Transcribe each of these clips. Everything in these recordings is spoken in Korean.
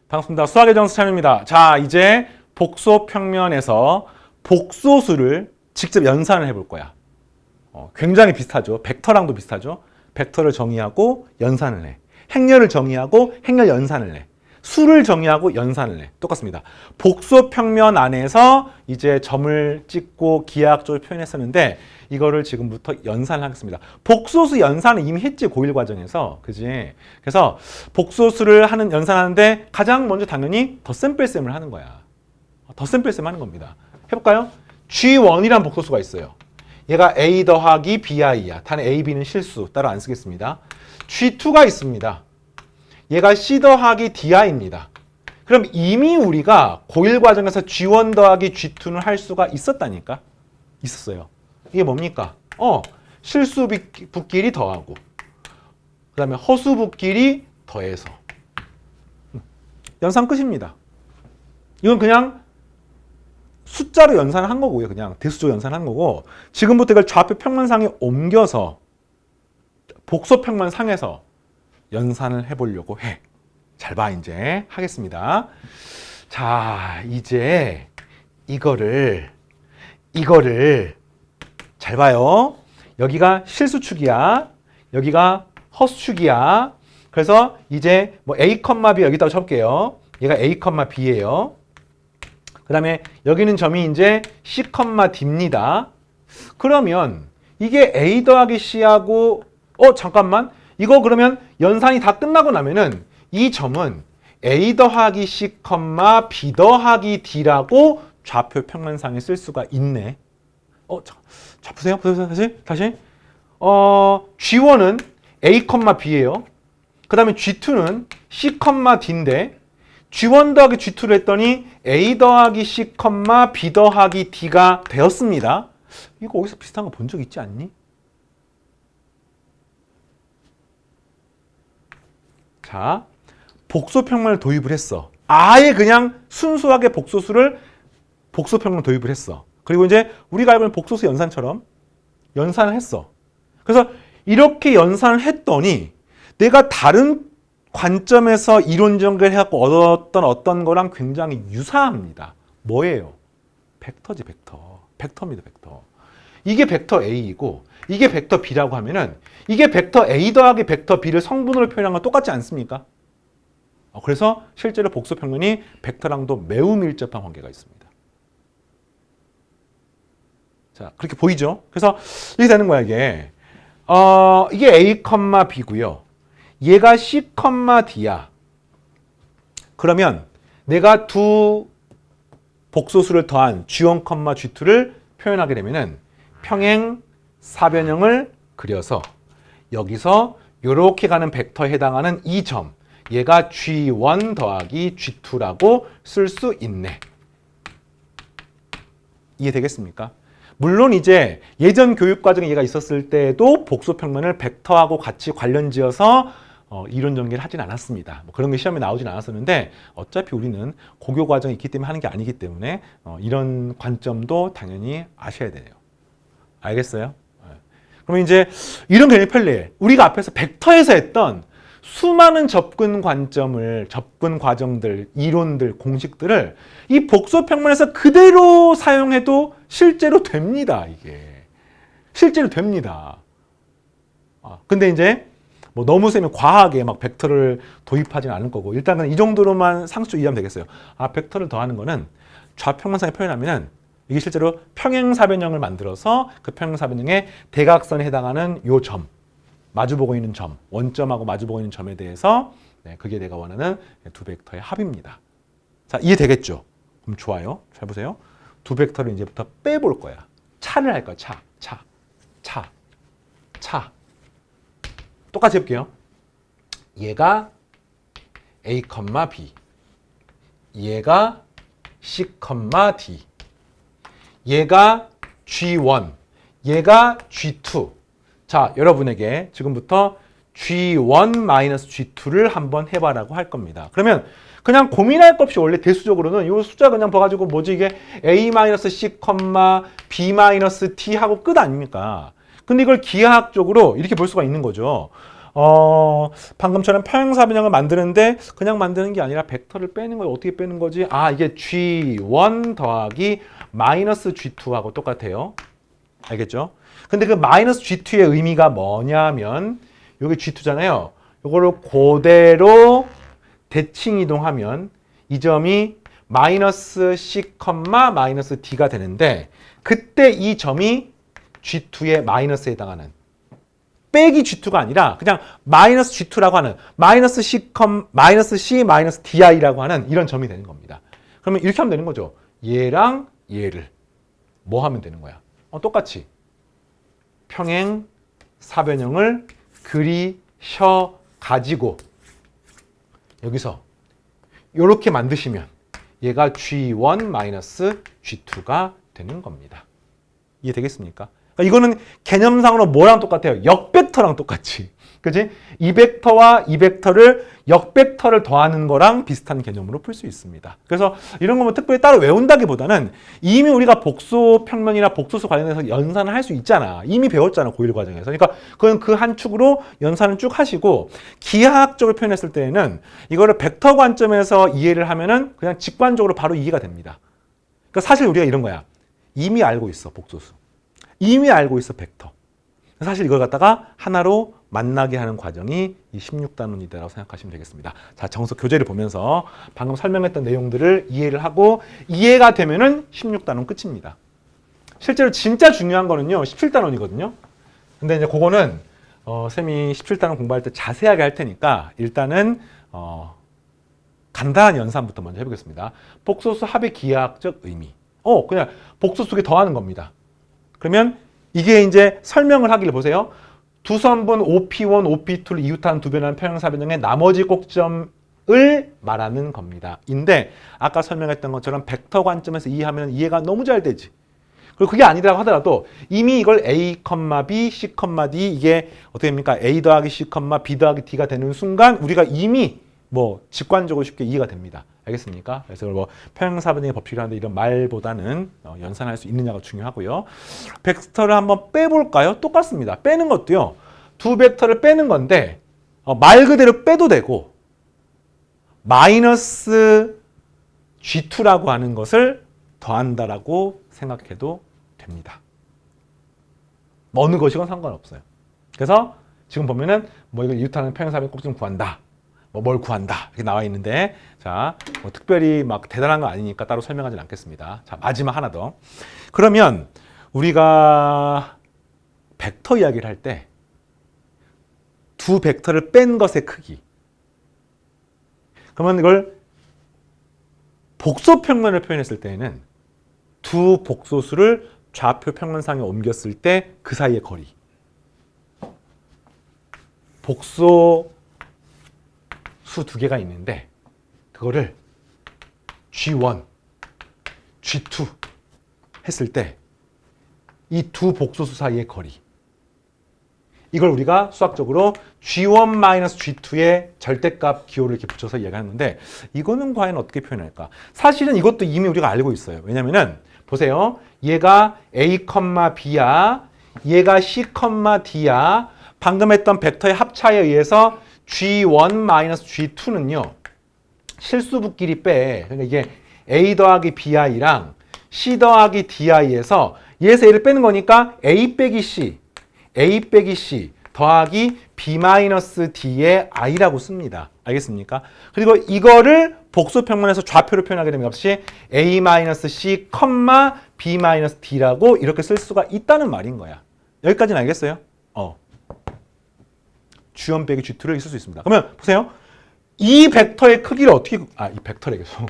반갑습니다. 수학의 정수 참입니다. 자, 이제 복소 평면에서 복소수를 직접 연산을 해볼 거야. 굉장히 비슷하죠. 벡터랑도 비슷하죠. 벡터를 정의하고 연산을 해. 행렬을 정의하고 행렬 연산을 해. 수를 정의하고 연산을 해. 똑같습니다. 복소 평면 안에서 이제 점을 찍고 기하학적으로 표현했었는데 이거를 지금부터 연산을 하겠습니다. 복소수 연산은 이미 했지, 고1 과정에서. 그지? 그래서 복소수를 하는, 연산하는데 가장 먼저 당연히 덧셈뺄셈을 하는 거야. 덧셈뺄셈 하는 겁니다. 해볼까요? G1이란 복소수가 있어요. 얘가 A 더하기 BI야. 단에 A, B는 실수. 따로 안 쓰겠습니다. G2가 있습니다. 얘가 C 더하기 DI입니다. 그럼 이미 우리가 고1 과정에서 G1 더하기 G2는 할 수가 있었다니까? 있었어요. 이게 뭡니까? 실수 붓끼리 더하고 그 다음에 허수 붓끼리 더해서 연산 끝입니다. 이건 그냥 숫자로 연산을 한 거고요. 그냥 대수조 연산한 거고, 지금부터 이걸 좌표 평면상에 옮겨서 복소 평면상에서 연산을 해보려고 해. 잘 봐, 이제 하겠습니다. 자, 이제 이거를 잘 봐요. 여기가 실수축이야. 여기가 허수축이야. 그래서 이제 뭐 A, B 여기다가 쳐볼게요. 얘가 A, B예요. 그 다음에 여기는 점이 이제 C, D입니다. 그러면 이게 A 더하기 C하고 잠깐만, 이거 그러면 연산이 다 끝나고 나면은 이 점은 A 더하기 C, B 더하기 D라고 좌표 평면상에 쓸 수가 있네. 자, 보세요. 다시. G1은 A, B예요. 그 다음에 G2는 C, D인데 G1 더하기 G2를 했더니 A 더하기 C, B 더하기 D가 되었습니다. 이거 어디서 비슷한 거 본 적 있지 않니? 자, 복소평면을 도입을 했어. 아예 그냥 순수하게 복소평면 도입을 했어. 그리고 이제 우리가 알고 있는 복소수 연산처럼 연산을 했어. 그래서 이렇게 연산을 했더니 내가 다른 관점에서 이론 전개해갖고 얻었던 어떤 거랑 굉장히 유사합니다. 뭐예요? 벡터지, 벡터. 벡터입니다, 벡터. 이게 벡터 A이고 이게 벡터 B라고 하면은 이게 벡터 A 더하기 벡터 B를 성분으로 표현한 건 똑같지 않습니까? 그래서 실제로 복소평면이 벡터랑도 매우 밀접한 관계가 있습니다. 자, 그렇게 보이죠? 그래서 이렇게 되는 거야, 이게. 이게 A, B고요. 얘가 C, D야. 그러면 내가 두 복소수를 더한 G1, G2를 표현하게 되면은 평행 사변형을 그려서 여기서 이렇게 가는 벡터에 해당하는 이 점, 얘가 G1 더하기 G2라고 쓸 수 있네. 이해되겠습니까? 물론 이제 예전 교육과정에 얘가 있었을 때도 복소평면을 벡터하고 같이 관련지어서 이론 전개를 하진 않았습니다. 뭐 그런 게 시험에 나오진 않았었는데 어차피 우리는 고교 과정이 있기 때문에 하는 게 아니기 때문에 이런 관점도 당연히 아셔야 돼요. 알겠어요? 그러면 이제 이런 개념이 편리해. 우리가 앞에서 벡터에서 했던 수많은 접근 과정들, 이론들, 공식들을 이 복소평면에서 그대로 사용해도 실제로 됩니다, 이게. 실제로 됩니다. 근데 이제 뭐 너무 세면 과하게 막 벡터를 도입하지는 않을 거고, 일단은 이 정도로만 상식적으로 이해하면 되겠어요. 벡터를 더하는 거는 좌평면상에 표현하면은 이게 실제로 평행사변형을 만들어서 그 평행사변형의 대각선에 해당하는 요 점, 마주보고 있는 점, 원점하고 마주보고 있는 점에 대해서 그게 내가 원하는 두 벡터의 합입니다. 자, 이해되겠죠? 그럼 좋아요. 잘 보세요. 두 벡터를 이제부터 빼볼 거야. 차를 할 거야. 차. 똑같이 해볼게요. 얘가 A, B. 얘가 C, D. 얘가 G1. 얘가 G2. 자, 여러분에게 지금부터 G1-G2를 한번 해봐라고 할 겁니다. 그러면 그냥 고민할 것 없이 원래 대수적으로는 이 숫자 그냥 봐가지고 뭐지 이게 A-C, B-T 하고 끝 아닙니까? 근데 이걸 기하학적으로 이렇게 볼 수가 있는 거죠. 방금처럼 평행사 변형을 만드는데 그냥 만드는 게 아니라 벡터를 빼는 거예요. 어떻게 빼는 거지? 이게 G1 더하기 마이너스 G2하고 똑같아요. 알겠죠? 근데 그 마이너스 G2의 의미가 뭐냐면 여기 G2잖아요. 이거를 그대로 대칭 이동하면 이 점이 마이너스 C, 마이너스 D가 되는데 그때 이 점이 G2의 마이너스에 해당하는 빼기 G2가 아니라 그냥 마이너스 G2라고 하는 마이너스 C, 마이너스 DI라고 하는 이런 점이 되는 겁니다. 그러면 이렇게 하면 되는 거죠. 얘랑 얘를 뭐 하면 되는 거야? 똑같이 평행 사변형을 그리셔 가지고 여기서 이렇게 만드시면 얘가 G1 마이너스 G2가 되는 겁니다. 이해되겠습니까? 그러니까 이거는 개념상으로 뭐랑 똑같아요? 역벡터랑 똑같이. 그지? 이 벡터와 이 벡터를 역벡터를 더하는 거랑 비슷한 개념으로 풀 수 있습니다. 그래서 이런 거면 특별히 따로 외운다기보다는 이미 우리가 복소 평면이나 복소수 관련해서 연산을 할 수 있잖아. 이미 배웠잖아, 고1 과정에서. 그러니까 그건 그 한 축으로 연산을 쭉 하시고 기하학적으로 표현했을 때에는 이거를 벡터 관점에서 이해를 하면은 그냥 직관적으로 바로 이해가 됩니다. 그러니까 사실 우리가 이런 거야. 이미 알고 있어, 복소수. 이미 알고 있어, 벡터. 사실 이걸 갖다가 하나로 만나게 하는 과정이 이 16단원이다라고 생각하시면 되겠습니다. 자, 정석 교재를 보면서 방금 설명했던 내용들을 이해를 하고 이해가 되면은 16단원 끝입니다. 실제로 진짜 중요한 거는요, 17단원이거든요. 근데 이제 그거는 쌤이 17단원 공부할 때 자세하게 할 테니까 일단은 간단한 연산부터 먼저 해보겠습니다. 복소수 합의 기하학적 의미. 그냥 복소수에 더하는 겁니다. 그러면 이게 이제 설명을 하기를 보세요. 두 선분 OP1, OP2를 이웃하는 두 변하는 평행사변형의 나머지 꼭점을 말하는 겁니다. 인데 아까 설명했던 것처럼 벡터 관점에서 이해하면 이해가 너무 잘 되지. 그리고 그게 아니라고 하더라도 이미 이걸 A, B, C, D 이게 어떻게 됩니까? A 더하기 C, B 더하기 D가 되는 순간 우리가 이미 직관적으로 쉽게 이해가 됩니다. 알겠습니까? 그래서 평행사변형의 법칙이라는데 이런 말보다는 연산할 수 있느냐가 중요하고요. 벡터를 한번 빼볼까요? 똑같습니다. 빼는 것도요. 두 벡터를 빼는 건데 말 그대로 빼도 되고 마이너스 G2라고 하는 것을 더한다라고 생각해도 됩니다. 어느 것이건 상관없어요. 그래서 지금 보면은 이걸 이웃하는 평행사변 꼭좀 구한다. 뭘 구한다 이렇게 나와 있는데 자 특별히 막 대단한 거 아니니까 따로 설명하진 않겠습니다. 자 마지막 하나 더. 그러면 우리가 벡터 이야기를 할 때 두 벡터를 뺀 것의 크기. 그러면 이걸 복소 평면을 표현했을 때에는 두 복소수를 좌표 평면상에 옮겼을 때 그 사이의 거리. 복소 수 두 개가 있는데 그거를 G1, G2 했을 때 이 두 복소수 사이의 거리 이걸 우리가 수학적으로 G1-G2의 절대값 기호를 이렇게 붙여서 이야기하는데 이거는 과연 어떻게 표현할까? 사실은 이것도 이미 우리가 알고 있어요. 왜냐면은 보세요. 얘가 A, B야. 얘가 C, D야. 방금 했던 벡터의 합차에 의해서 G1-G2는요. 실수분끼리 빼. 그러니까 이게 A 더하기 BI랑 C 더하기 DI에서 얘에서 얘를 빼는 거니까 A 빼기 C, A 빼기 C 더하기 B-D의 I라고 씁니다. 알겠습니까? 그리고 이거를 복소평면에서 좌표로 표현하게 되면 역시 A-C, B-D라고 이렇게 쓸 수가 있다는 말인 거야. 여기까지는 알겠어요? G1 빼기 G2를 쓸 수 있습니다. 그러면 보세요. 이 벡터의 크기를 어떻게 이 벡터래 계속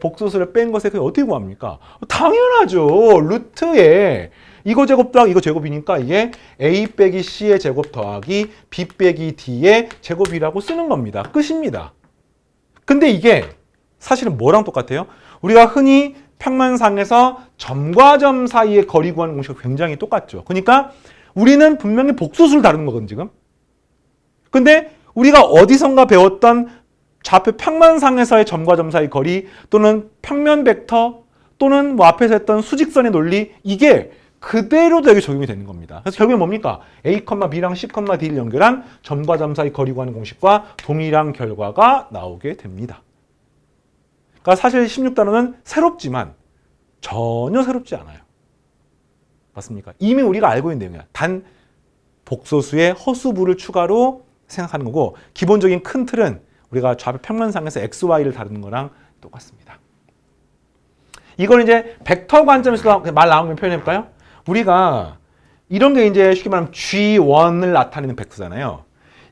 복소수를 뺀 것의 크기를 어떻게 구합니까? 당연하죠. 루트에 이거 제곱 더하기 이거 제곱이니까 이게 A 빼기 C의 제곱 더하기 B 빼기 D의 제곱이라고 쓰는 겁니다. 끝입니다. 근데 이게 사실은 뭐랑 똑같아요? 우리가 흔히 평면상에서 점과 점 사이의 거리 구하는 공식이 굉장히 똑같죠. 그러니까 우리는 분명히 복소수를 다루는 거거든 지금. 근데 우리가 어디선가 배웠던 좌표 평면상에서의 점과 점 사이 거리 또는 평면 벡터 또는 앞에서 했던 수직선의 논리 이게 그대로도 여기 적용이 되는 겁니다. 그래서 결국엔 뭡니까? A, B랑 C, D를 연결한 점과 점 사이 거리 구하는 공식과 동일한 결과가 나오게 됩니다. 그러니까 사실 16단원은 새롭지만 전혀 새롭지 않아요. 맞습니까? 이미 우리가 알고 있는 내용이야. 단 복소수에 허수부를 추가로 생각하는 거고 기본적인 큰 틀은 우리가 좌표 평면상에서 x, y를 다루는 거랑 똑같습니다. 이걸 이제 벡터 관점에서 말 나오면 표현해볼까요? 우리가 이런 게 이제 쉽게 말하면 G1을 나타내는 벡터잖아요.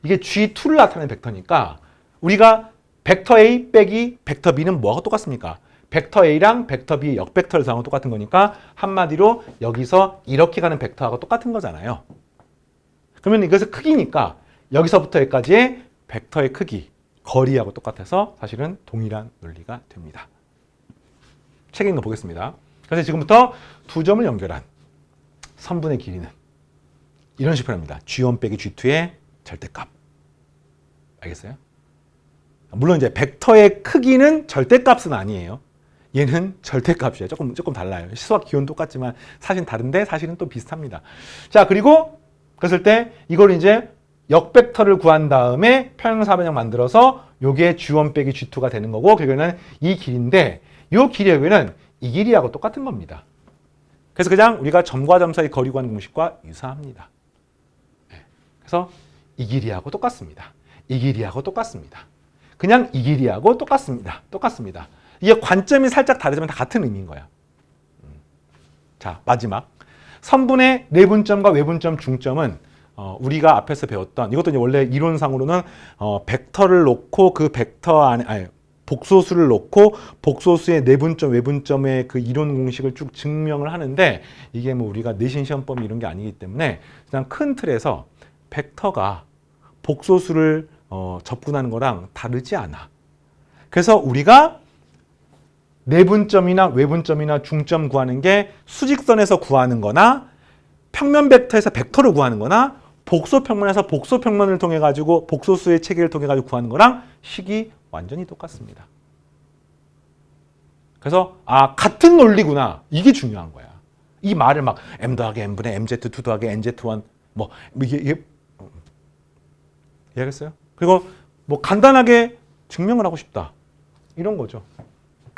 이게 G2를 나타내는 벡터니까 우리가 벡터 A 빼기 벡터 B는 뭐하고 똑같습니까? 벡터 A랑 벡터 B의 역벡터를 사용하고 똑같은 거니까 한마디로 여기서 이렇게 가는 벡터하고 똑같은 거잖아요. 그러면 이것의 크기니까 여기서부터 여기까지의 벡터의 크기, 거리하고 똑같아서 사실은 동일한 논리가 됩니다. 책에 있는 거 보겠습니다. 그래서 지금부터 두 점을 연결한 선분의 길이는 이런 식으로 합니다. G1 빼기 G2의 절대값. 알겠어요? 물론 이제 벡터의 크기는 절대값은 아니에요. 얘는 절대값이에요. 조금 달라요. 수학 기호는 똑같지만 사실 다른데 사실은 또 비슷합니다. 자, 그리고 그랬을 때 이걸 이제 역벡터를 구한 다음에 평행사변형 만들어서 요게 G1 빼기 G2가 되는 거고 결국에는 이 길인데 요 길이 여기는 이 길이하고 똑같은 겁니다. 그래서 그냥 우리가 점과 점 사이 거리 구하는 공식과 유사합니다. 그래서 이 길이하고 똑같습니다. 이 길이하고 똑같습니다. 그냥 이 길이하고 똑같습니다. 똑같습니다. 이게 관점이 살짝 다르지만 다 같은 의미인 거야. 자, 마지막. 선분의 내분점과 외분점 중점은 우리가 앞에서 배웠던 이것도 이제 원래 이론상으로는 벡터를 놓고 그 벡터 안에 복소수를 놓고 복소수의 내분점, 외분점의 그 이론 공식을 쭉 증명을 하는데 이게 뭐 우리가 내신 시험범위 이런 게 아니기 때문에 그냥 큰 틀에서 벡터가 복소수를 접근하는 거랑 다르지 않아. 그래서 우리가 내분점이나 외분점이나 중점 구하는 게 수직선에서 구하는 거나 평면 벡터에서 벡터를 구하는 거나 복소 평면에서 복소 평면을 통해 가지고 복소수의 체계를 통해 가지고 구하는 거랑 식이 완전히 똑같습니다. 그래서 같은 논리구나. 이게 중요한 거야. 이 말을 막 m 더하기 n분의 mz2 더하기 nz1 뭐 이게 이해하겠어요? 그리고 뭐 간단하게 증명을 하고 싶다. 이런 거죠.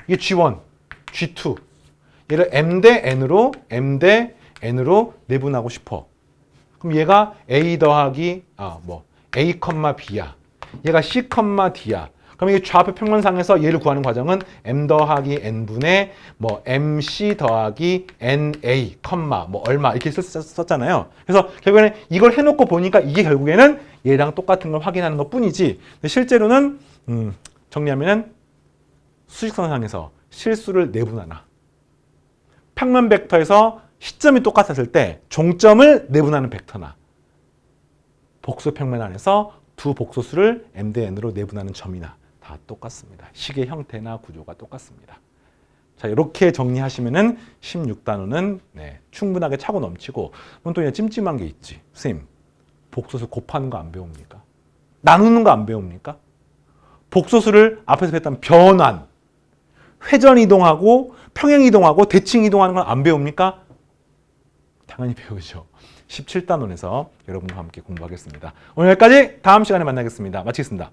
이게 G1, G2. 얘를 m 대 n으로 내분하고 싶어. 그럼 얘가 a 더하기 a, b야. 얘가 c, d야. 그럼 이게 좌표 평면상에서 얘를 구하는 과정은 m 더하기 n분의 mc 더하기 na, 얼마 이렇게 썼잖아요. 그래서 결국에는 이걸 해놓고 보니까 이게 결국에는 얘랑 똑같은 걸 확인하는 것 뿐이지. 근데 실제로는 정리하면은 수직선상에서 실수를 내분하나 평면 벡터에서 시점이 똑같았을 때 종점을 내분하는 벡터나 복소 평면 안에서 두 복소수를 m 대 n으로 내분하는 점이나 다 똑같습니다. 식의 형태나 구조가 똑같습니다. 자, 이렇게 정리하시면은 16단원은 충분하게 차고 넘치고 또 그냥 찜찜한 게 있지. 선생님, 복소수 곱하는 거 안 배웁니까? 나누는 거 안 배웁니까? 복소수를 앞에서 배웠던 변환, 회전 이동하고 평행 이동하고 대칭 이동하는 건 안 배웁니까? 당연히 배우죠. 17단원에서 여러분과 함께 공부하겠습니다. 오늘 여기까지 다음 시간에 만나겠습니다. 마치겠습니다.